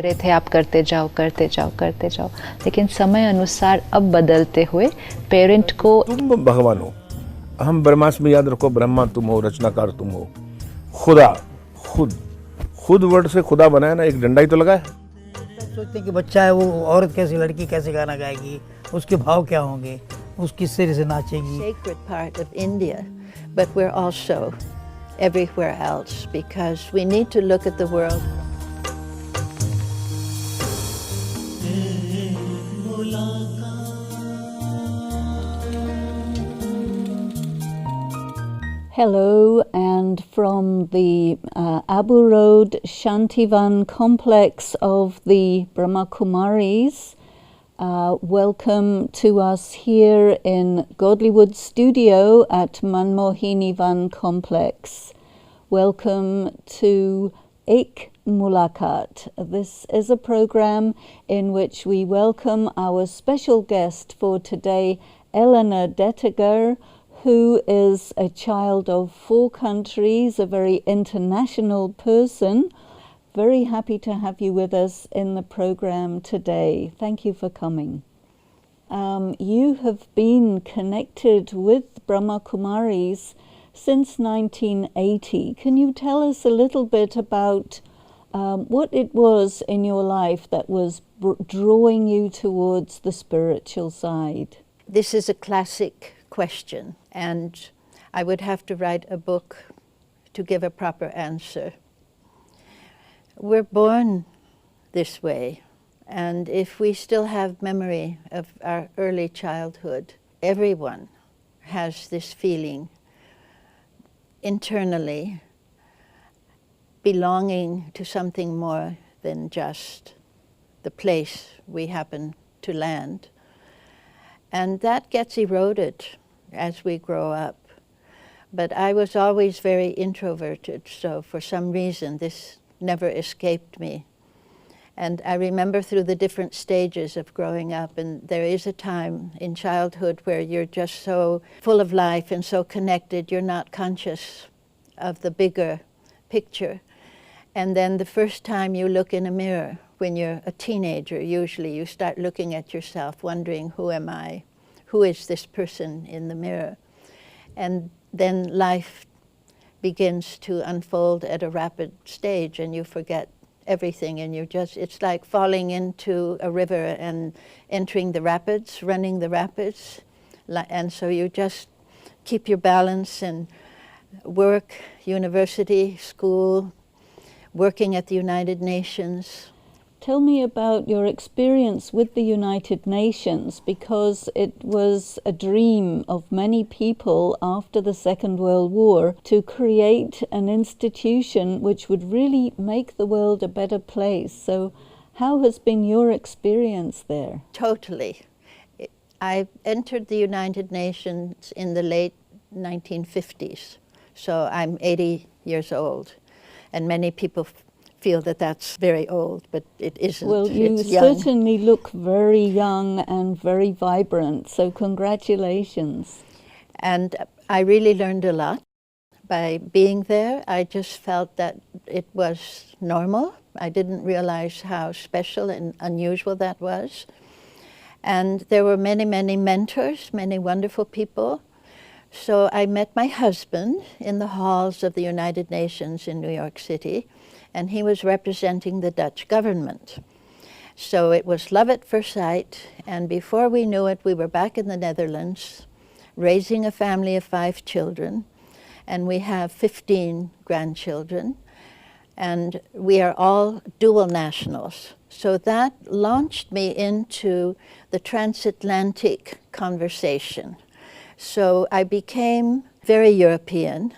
रहे थे आप करते जाओ करते जाओ करते जाओ, लेकिन समय अनुसार अब बदलते हुए पेरेंट को तुम भगवान हो, हम ब्रह्मास्मि याद रखो, ब्रह्मा तुम हो, रचनाकार तुम हो, खुदा खुद वर्ड से खुदा बनाया ना, एक डंडा ही तो लगा है। सोचते हैं कि बच्चा है, वो औरत कैसी, लड़की कैसे गाना गाएगी, उसके भाव क्या होंगे, उस किस तरह से नाचेगी। Sacred part of India, but we're also everywhere else because we need to look at the world. Hello, and from the Abu Road Shantivan complex of the Brahma Kumaris, welcome to us here in Godlywood studio at Manmohini Van complex. Welcome to Mulakat. This is a program in which we welcome our special guest for today, Eleanor Detiger, who is a child of 4 countries, a very international person. Very happy to have you with us in the program today. Thank you for coming. You have been connected with Brahma Kumaris since 1980. Can you tell us a little bit about what it was in your life that was drawing you towards the spiritual side? This is a classic question, and I would have to write a book to give a proper answer. We're born this way, and if we still have memory of our early childhood, everyone has this feeling internally belonging to something more than just the place we happen to land. And that gets eroded as we grow up. But I was always very introverted, so for some reason this never escaped me. And I remember through the different stages of growing up, and there is a time in childhood where you're just so full of life and so connected, you're not conscious of the bigger picture. And then the first time you look in a mirror, when you're a teenager, usually you start looking at yourself, wondering, who am I? Who is this person in the mirror? And then life begins to unfold at a rapid stage, and you forget everything, and it's like falling into a river and entering the rapids, running the rapids. And so you just keep your balance and work, university, school, working at the United Nations. Tell me about your experience with the United Nations, because it was a dream of many people after the Second World War to create an institution which would really make the world a better place. So how has been your experience there? Totally. I entered the United Nations in the late 1950s, so I'm 80 years old, and many people feel that that's very old, but it isn't. Well, you certainly look very young and very vibrant, so congratulations. And I really learned a lot. By being there, I just felt that it was normal. I didn't realize how special and unusual that was. And there were many, many mentors, many wonderful people. So I met my husband in the halls of the United Nations in New York City, and he was representing the Dutch government. So it was love at first sight, and before we knew it, we were back in the Netherlands, raising a family of 5 children, and we have 15 grandchildren, and we are all dual nationals. So that launched me into the transatlantic conversation. So I became very European.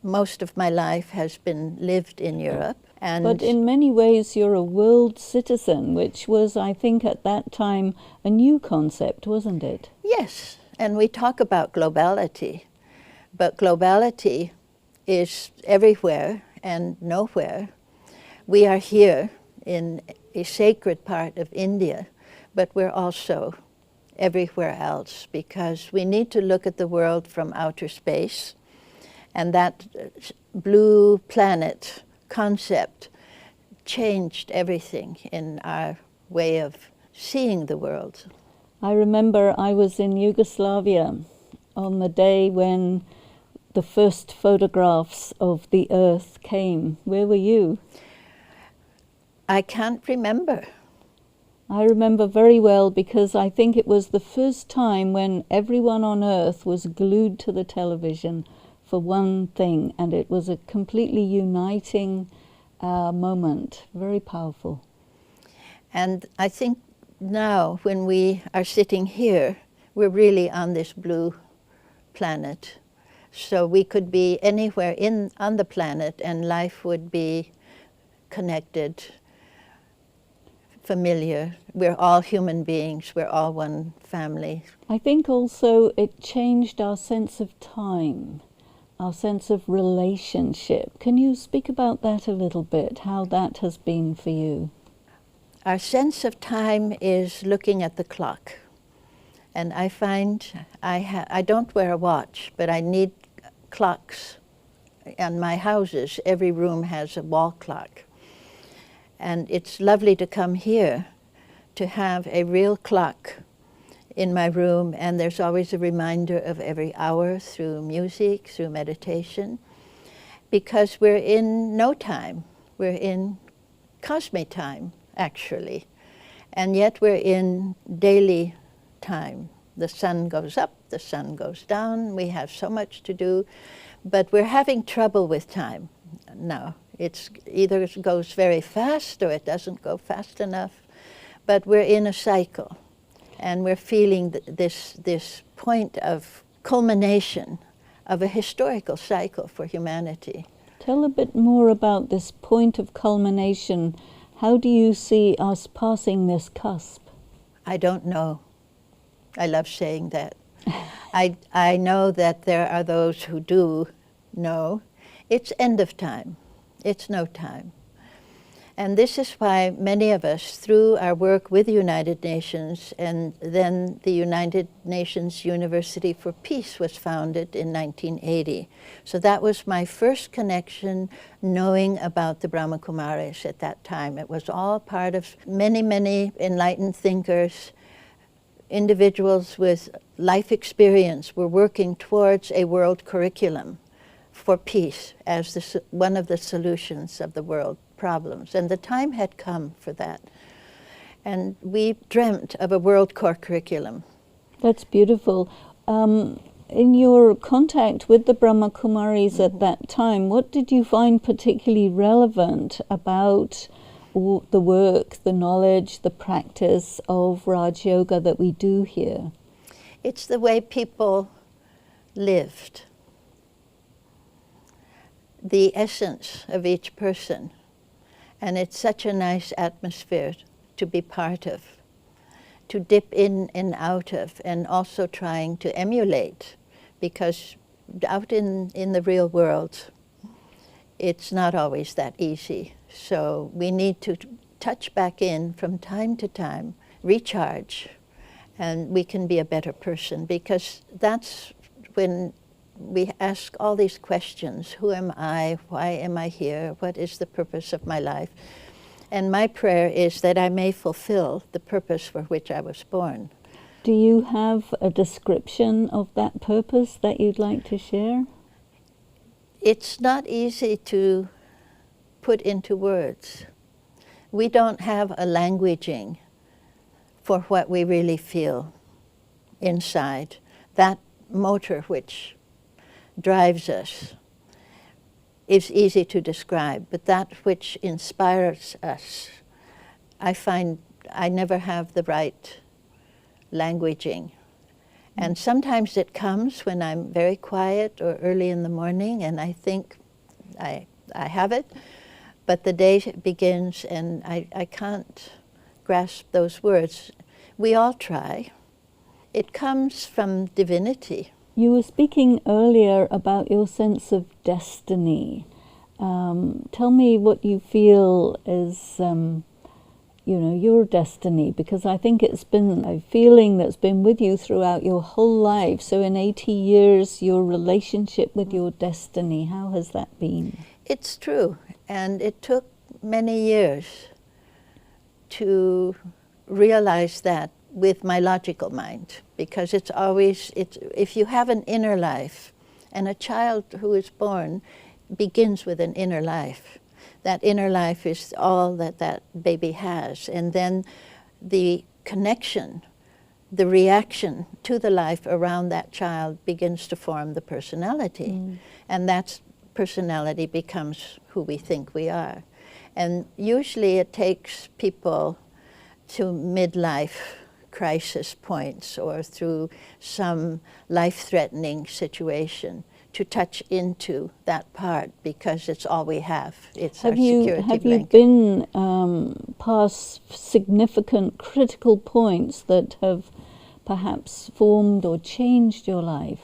Most of my life has been lived in Europe. But in many ways you're a world citizen, which was, I think, at that time a new concept, wasn't it? Yes, and we talk about globality, but globality is everywhere and nowhere. We are here in a sacred part of India, but we're also everywhere else because we need to look at the world from outer space. And that blue planet concept changed everything in our way of seeing the world. I remember I was in Yugoslavia on the day when the first photographs of the Earth came. Where were you? I can't remember. I remember very well because I think it was the first time when everyone on Earth was glued to the television for one thing, and it was a completely uniting moment, very powerful. And I think now when we are sitting here, we're really on this blue planet. So we could be anywhere on the planet and life would be connected, familiar. We're all human beings. We're all one family. I think also it changed our sense of time, our sense of relationship. Can you speak about that a little bit, how that has been for you? Our sense of time is looking at the clock. And I find I don't wear a watch, but I need clocks. In my houses, every room has a wall clock. And it's lovely to come here to have a real clock in my room, and there's always a reminder of every hour through music, through meditation, because we're in no time. We're in cosmic time, actually. And yet we're in daily time. The sun goes up, the sun goes down, we have so much to do, but we're having trouble with time now. It's either goes very fast or it doesn't go fast enough, but we're in a cycle, and we're feeling this point of culmination of a historical cycle for humanity. Tell a bit more about this point of culmination. How do you see us passing this cusp? I don't know. I love saying that. I know that there are those who do know. It's end of time. It's no time. And this is why many of us, through our work with the United Nations, and then the United Nations University for Peace was founded in 1980. So that was my first connection, knowing about the Brahmakumaris at that time. It was all part of many, many enlightened thinkers, individuals with life experience were working towards a world curriculum for peace as one of the solutions of the world problems. And the time had come for that. And we dreamt of a world core curriculum. That's beautiful. In your contact with the Brahmakumaris at that time, what did you find particularly relevant about the work, the knowledge, the practice of Raj Yoga that we do here? It's the way people lived. The essence of each person. And it's such a nice atmosphere to be part of, to dip in and out of, and also trying to emulate, because out in the real world, it's not always that easy. So we need to touch back in from time to time, recharge, and we can be a better person, because that's when we ask all these questions. Who am I? Why am I here? What is the purpose of my life? And my prayer is that I may fulfill the purpose for which I was born. Do you have a description of that purpose that you'd like to share? It's not easy to put into words. We don't have a languaging for what we really feel inside. That motor which drives us is easy to describe, but that which inspires us, I find I never have the right languaging. And sometimes it comes when I'm very quiet or early in the morning, and I think I have it, but the day begins and I can't grasp those words. We all try. It comes from divinity. You were speaking earlier about your sense of destiny. Tell me what you feel is, your destiny, because I think it's been a feeling that's been with you throughout your whole life. So in 80 years, your relationship with your destiny, how has that been? It's true, and it took many years to realize that with my logical mind, because it's if you have an inner life, and a child who is born begins with an inner life. That inner life is all that that baby has, and then the connection, the reaction to the life around that child begins to form the personality, and that personality becomes who we think we are. And usually it takes people to midlife crisis points or through some life-threatening situation to touch into that part, because it's all we have. It's our security Have blanket. you been past significant critical points that have perhaps formed or changed your life?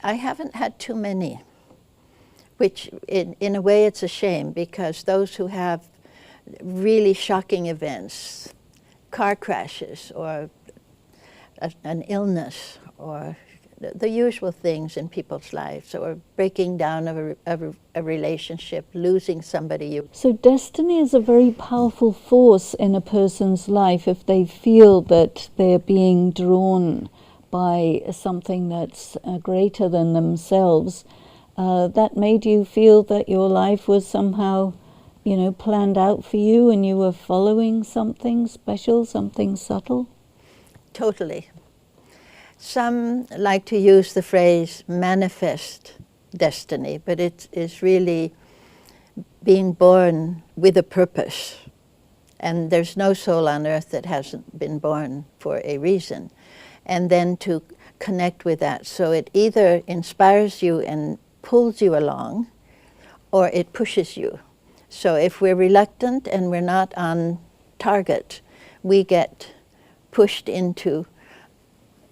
I haven't had too many, which in a way it's a shame, because those who have really shocking events, car crashes or an illness or the usual things in people's lives, or breaking down of a relationship, losing somebody you... So destiny is a very powerful force in a person's life if they feel that they're being drawn by something that's greater than themselves. That made you feel that your life was somehow, you know, planned out for you and you were following something special, something subtle? Totally. Some like to use the phrase manifest destiny, but it is really being born with a purpose. And there's no soul on earth that hasn't been born for a reason. And then to connect with that. So it either inspires you and pulls you along, or it pushes you. So if we're reluctant and we're not on target, we get pushed into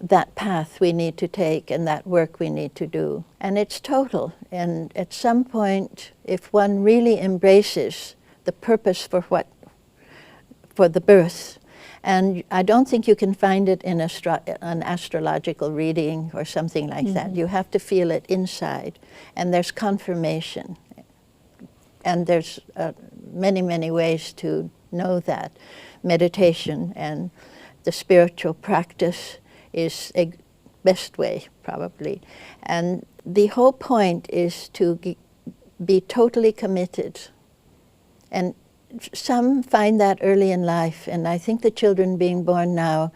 that path we need to take and that work we need to do. And it's total. And at some point, if one really embraces the purpose for the birth, and I don't think you can find it in an astrological reading or something like that. You have to feel it inside. And there's confirmation. And there's many, many ways to know that. Meditation and the spiritual practice is a best way, probably. And the whole point is to be totally committed. And some find that early in life, and I think the children being born now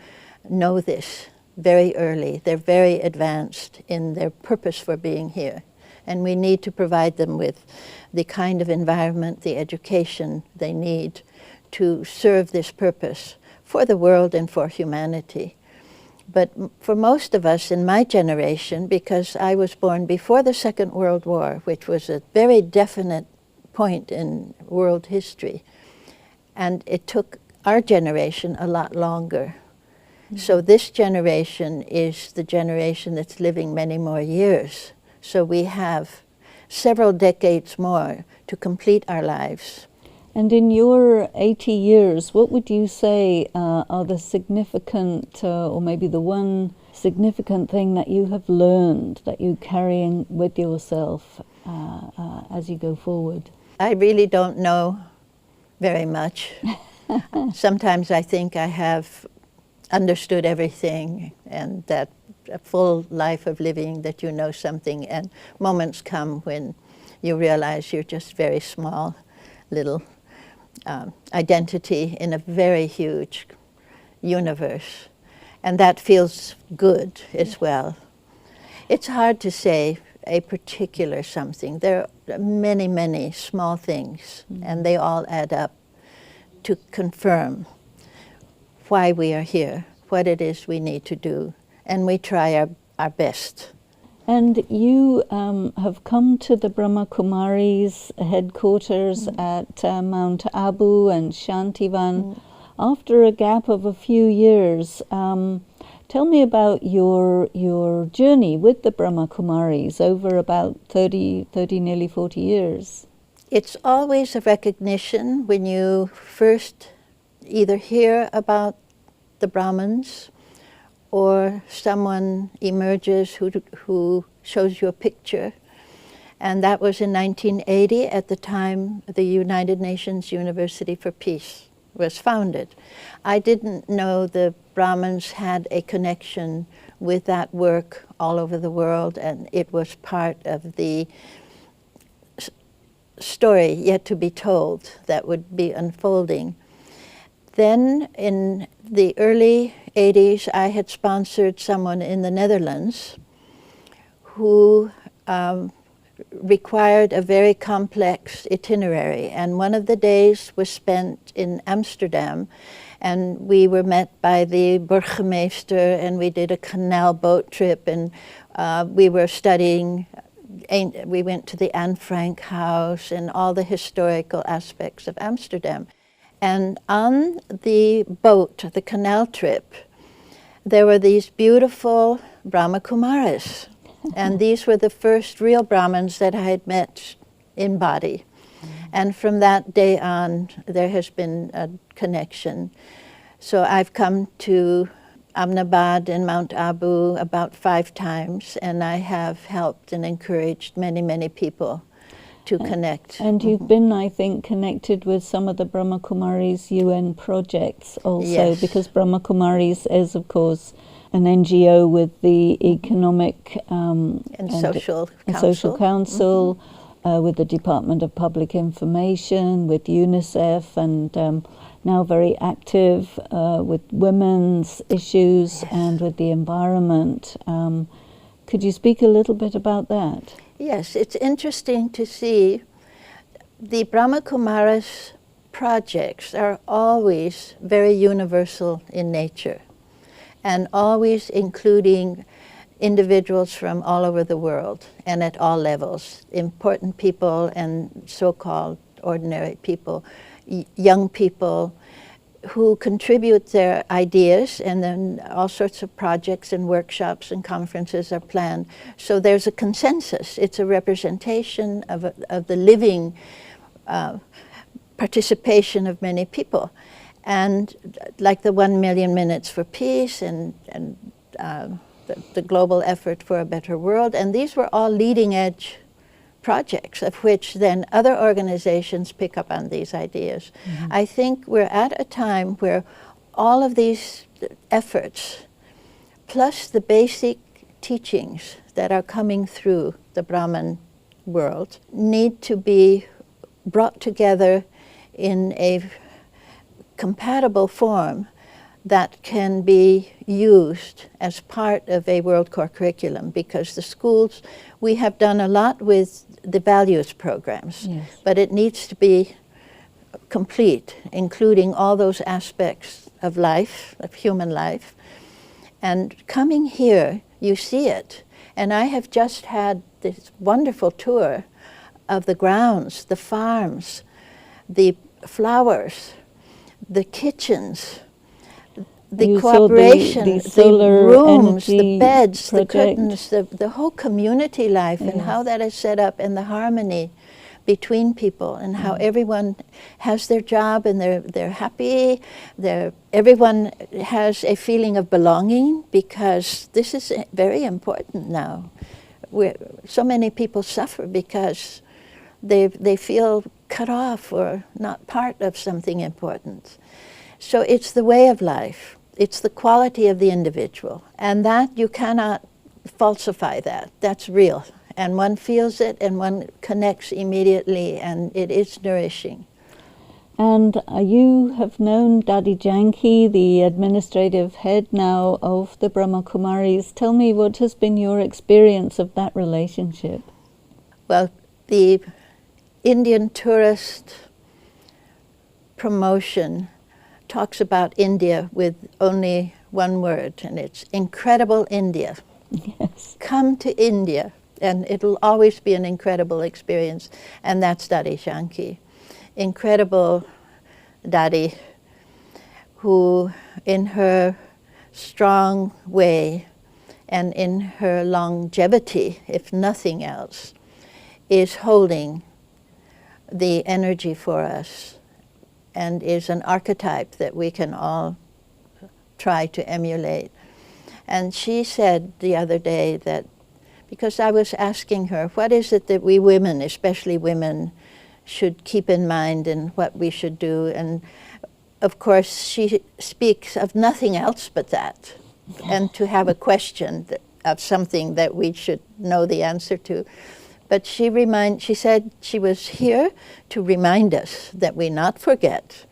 know this very early. They're very advanced in their purpose for being here. And we need to provide them with the kind of environment, the education they need to serve this purpose for the world and for humanity. But for most of us in my generation, because I was born before the Second World War, which was a very definite point in world history, and it took our generation a lot longer. So this generation is the generation that's living many more years. So we have several decades more to complete our lives. And in your 80 years, what would you say are the significant, or maybe the one significant thing that you have learned, that you're carrying with yourself as you go forward? I really don't know very much. Sometimes I think I have understood everything, and that a full life of living, that you know something, and moments come when you realize you're just very small, little identity in a very huge universe. And that feels good as well. It's hard to say a particular something. There are many, many small things, and they all add up to confirm why we are here, what it is we need to do, and we try our best. And you have come to the Brahma Kumaris headquarters at Mount Abu and Shantivan after a gap of a few years. Tell me about your journey with the Brahma Kumaris over about 30, nearly 40 years. It's always a recognition when you first either hear about the Brahmins, or someone emerges who shows you a picture, And that was in 1980, at the time the United Nations University for Peace was founded. I didn't know the Brahmins had a connection with that work all over the world, and it was part of the story yet to be told that would be unfolding. Then in the early 80s, I had sponsored someone in the Netherlands who required a very complex itinerary, and one of the days was spent in Amsterdam, and we were met by the burgemeester, and we did a canal boat trip, and we were studying, we went to the Anne Frank house and all the historical aspects of Amsterdam. And on the boat, the canal trip, there were these beautiful Brahmakumaris. And these were the first real Brahmins that I had met in body. And from that day on, there has been a connection. So I've come to Ahmedabad and Mount Abu about 5 times, and I have helped and encouraged many, many people to connect. And you've been, I think, connected with some of the Brahmakumaris UN projects also, Yes. because Brahmakumaris is, of course, an NGO with the Economic and Social Social Council. Council, with the Department of Public Information, with UNICEF, and now very active with women's issues and with the environment. Could you speak a little bit about that? Yes, it's interesting to see the Brahmakumaris projects are always very universal in nature, and always including individuals from all over the world and at all levels, important people and so-called ordinary people, young people who contribute their ideas, and then all sorts of projects and workshops and conferences are planned. So there's a consensus. It's a representation of the living participation of many people. And like the 1 million minutes for peace and the global effort for a better world. And these were all leading edge projects of which then other organizations pick up on these ideas. I think we're at a time where all of these efforts, plus the basic teachings that are coming through the Brahman world, need to be brought together in a compatible form that can be used as part of a World Core curriculum, because the schools, we have done a lot with the values programs, Yes. but it needs to be complete, including all those aspects of life, of human life. And coming here, you see it. And I have just had this wonderful tour of the grounds, the farms, the flowers, the kitchens, the You saw cooperation, the the solar rooms, the energy beds, project. the curtains, the whole community life, and how that is set up, and the harmony between people, and how everyone has their job and they're happy. Everyone has a feeling of belonging, because this is very important now. So many people suffer because they feel cut off or not part of something important. So it's the way of life. It's the quality of the individual. And that you cannot falsify that. That's real. And one feels it and one connects immediately, and it is nourishing. And you have known Daddy Janki, the administrative head now of the Brahma Kumaris. Tell me, what has been your experience of that relationship? Well, the Indian tourist promotion talks about India with only one word, and it's incredible India. Yes. Come to India, and it'll always be an incredible experience. And that's Daddy Janki. Incredible Daddy, who in her strong way and in her longevity, if nothing else, is holding the energy for us, and is an archetype that we can all try to emulate. And she said the other day that because I was asking her, what is it that we women, especially women, should keep in mind and what we should do? And of course, she speaks of nothing else but that. And to have a question of something that we should know the answer to. But she said she was here to remind us that we not forget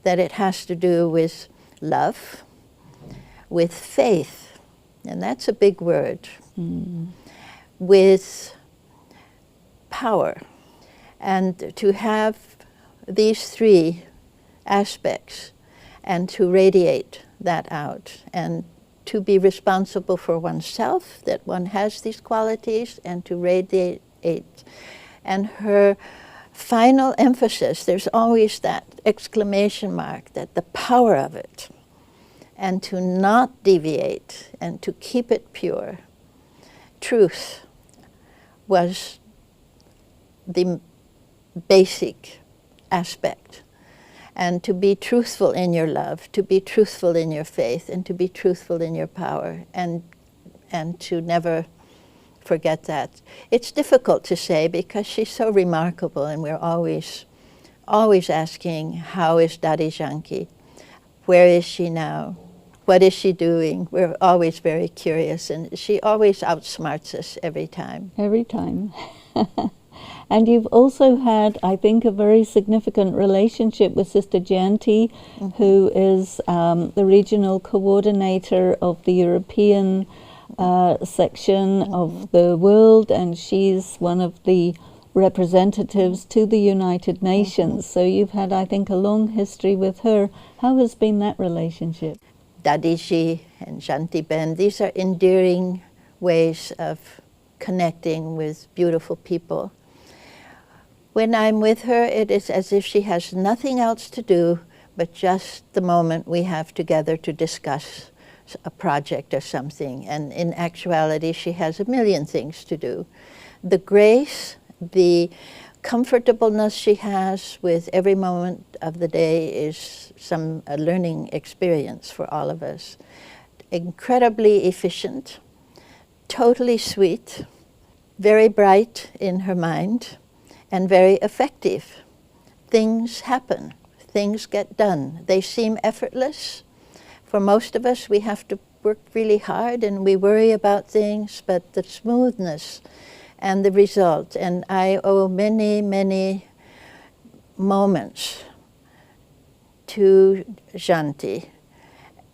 that it has to do with love, with faith, and that's a big word, with power. And to have these three aspects and to radiate that out and to be responsible for oneself, that one has these qualities, and to radiate. And her final emphasis, there's always that exclamation mark, that the power of it, and to not deviate and to keep it pure. Truth was the basic aspect. And to be truthful in your love, to be truthful in your faith, and to be truthful in your power, and to never forget that. It's difficult to say because she's so remarkable, and we're always asking, how is Dadi Janki? Where is she now? What is she doing? We're always very curious, and she always outsmarts us every time. Every time. And you've also had, I think, a very significant relationship with Sister Janti, who is the regional coordinator of the European section of the world, and she's one of the representatives to the United Nations. So you've had, I think, a long history with her. How has been that relationship? Dadiji and Janti Ben, these are endearing ways of connecting with beautiful people. When I'm with her, it is as if she has nothing else to do but just the moment we have together to discuss a project or something. And in actuality, she has a million things to do. The grace, the comfortableness she has with every moment of the day is a learning experience for all of us. Incredibly efficient, totally sweet, very bright in her mind, and very effective. Things happen, things get done. They seem effortless. For most of us, we have to work really hard and we worry about things, but the smoothness and the result, and I owe many, many moments to Janti,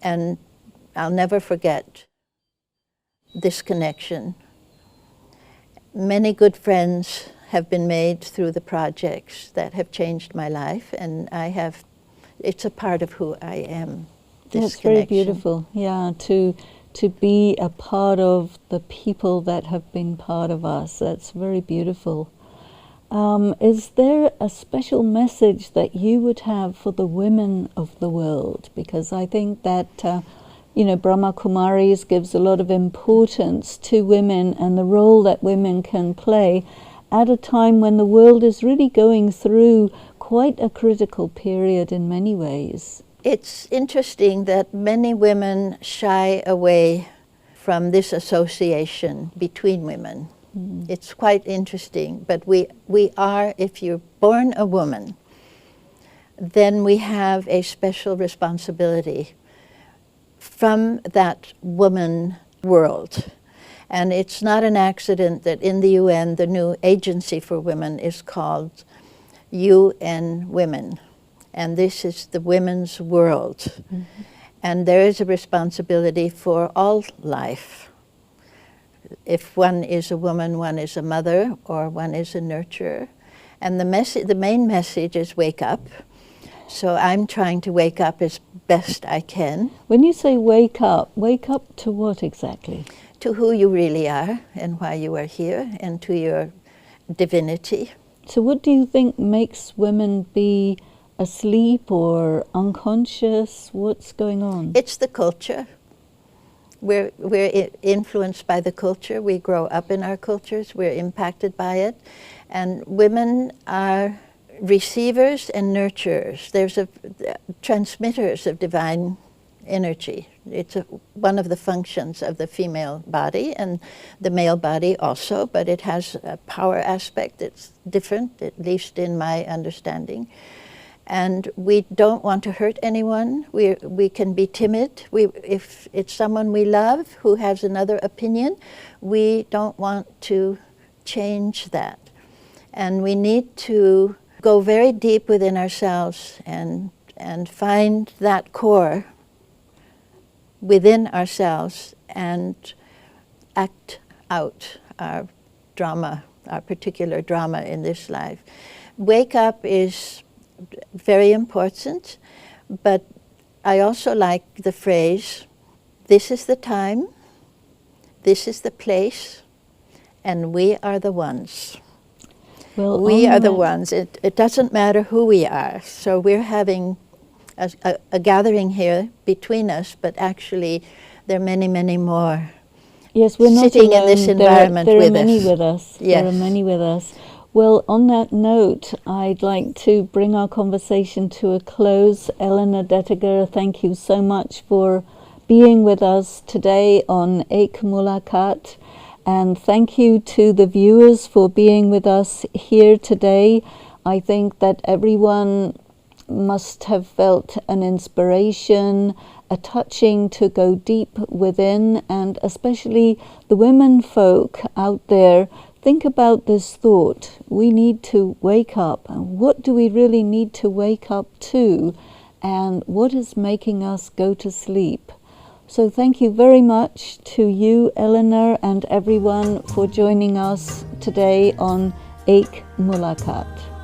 and I'll never forget this connection. Many good friends have been made through the projects that have changed my life, and it's a part of who I am. That's very beautiful, yeah, to be a part of the people that have been part of us. That's very beautiful. Is there a special message that you would have for the women of the world? Because I think that, Brahma Kumaris gives a lot of importance to women and the role that women can play at a time when the world is really going through quite a critical period in many ways. It's interesting that many women shy away from this association between women. It's quite interesting, but we are, if you're born a woman, then we have a special responsibility from that woman world. And it's not an accident that in the UN, the new agency for women is called UN Women. And this is the women's world. And there is a responsibility for all life. If one is a woman, one is a mother, or one is a nurturer. And the main message is wake up. So I'm trying to wake up as best I can. When you say wake up to what exactly? To who you really are and why you are here, and to your divinity. So what do you think makes women be asleep or unconscious? What's going on? It's the culture. We're influenced by the culture. We grow up in our cultures. We're impacted by it. And women are receivers and nurturers. There's transmitters of divine energy. It's one of the functions of the female body and the male body also, but it has a power aspect that's different, at least in my understanding. And we don't want to hurt anyone. We can be timid. If it's someone we love who has another opinion, we don't want to change that. And we need to go very deep within ourselves and find that core within ourselves and act out our drama, our particular drama in this life. Wake up is very important, but I also like the phrase, this is the time, this is the place, and we are the ones. Well, we are the ones. It doesn't matter who we are. So we're having a gathering here between us, but actually there are many, many more. Yes, we're not sitting alone. in this environment there with are many us. with us. Yes. There are many with us. Well, on that note, I'd like to bring our conversation to a close. Eleanor Detiger, thank you so much for being with us today on Ek Mulakat. And thank you to the viewers for being with us here today. I think that everyone must have felt an inspiration, a touching to go deep within, and especially the women folk out there. Think about this thought. We need to wake up. What do we really need to wake up to? And what is making us go to sleep? So thank you very much to you, Eleanor, and everyone for joining us today on Ek Mulakat.